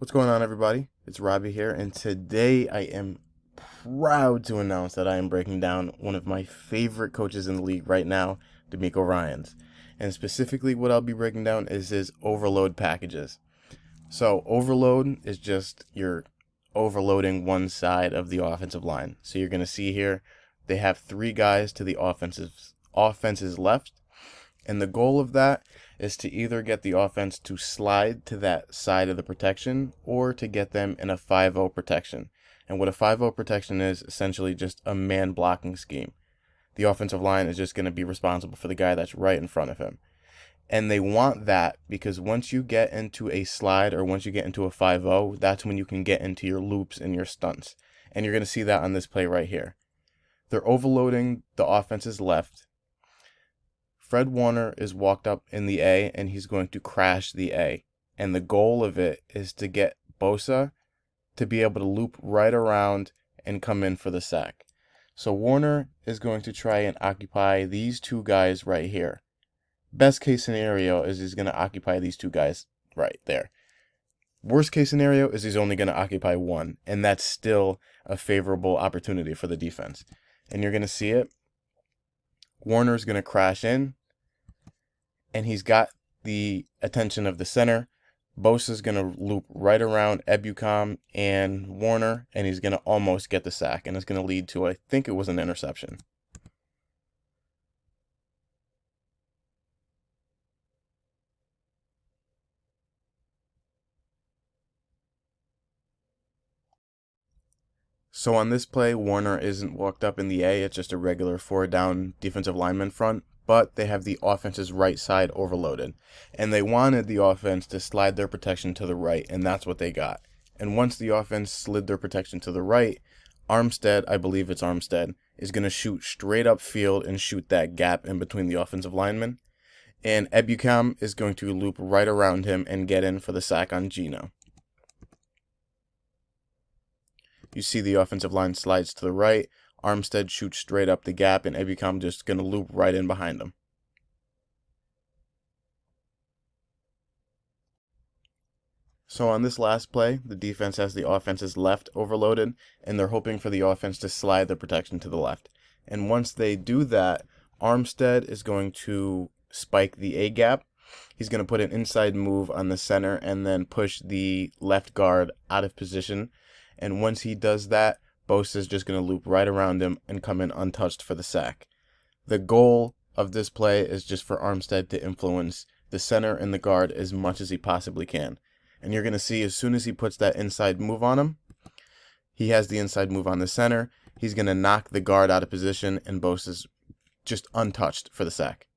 What's going on, everybody? It's Robbie here, and today I am proud to announce that I am breaking down one of my favorite coaches in the league right now, DeMeco Ryans. And specifically, what I'll be breaking down is his overload packages. So, overload is just you're overloading one side of the offensive line. So, you're going to see here they have three guys to the offense's left, and the goal of that is to either get the offense to slide to that side of the protection or to get them in a 5-0 protection. And what a 5-0 protection is essentially just a man blocking scheme. The offensive line is just going to be responsible for the guy that's right in front of him. And they want that because once you get into a slide or once you get into a 5-0, that's when you can get into your loops and your stunts. And you're going to see that on this play right here. They're overloading the offense's left. Fred Warner is walked up in the A, and he's going to crash the A. And the goal of it is to get Bosa to be able to loop right around and come in for the sack. So Warner is going to try and occupy these two guys right here. Best case scenario is he's going to occupy these two guys right there. Worst case scenario is he's only going to occupy one, and that's still a favorable opportunity for the defense. And you're going to see it. Warner's going to crash in, and he's got the attention of the center. Bosa's going to loop right around Ebukam and Warner, and he's going to almost get the sack, and it's going to lead to, I think it was an interception. So on this play, Warner isn't walked up in the A, it's just a regular 4-down defensive lineman front, but they have the offense's right side overloaded. And they wanted the offense to slide their protection to the right, and that's what they got. And once the offense slid their protection to the right, Armstead, I believe it's Armstead, is going to shoot straight up field and shoot that gap in between the offensive linemen. And Ebukam is going to loop right around him and get in for the sack on Gino. You see the offensive line slides to the right, Armstead shoots straight up the gap, and Ebukam just going to loop right in behind him. So on this last play, the defense has the offense's left overloaded, and they're hoping for the offense to slide the protection to the left. And once they do that, Armstead is going to spike the A gap. He's going to put an inside move on the center and then push the left guard out of position. And once he does that, Bosa is just going to loop right around him and come in untouched for the sack. The goal of this play is just for Armstead to influence the center and the guard as much as he possibly can. And you're going to see as soon as he puts that inside move on him, he has the inside move on the center. He's going to knock the guard out of position, and Bosa's just untouched for the sack.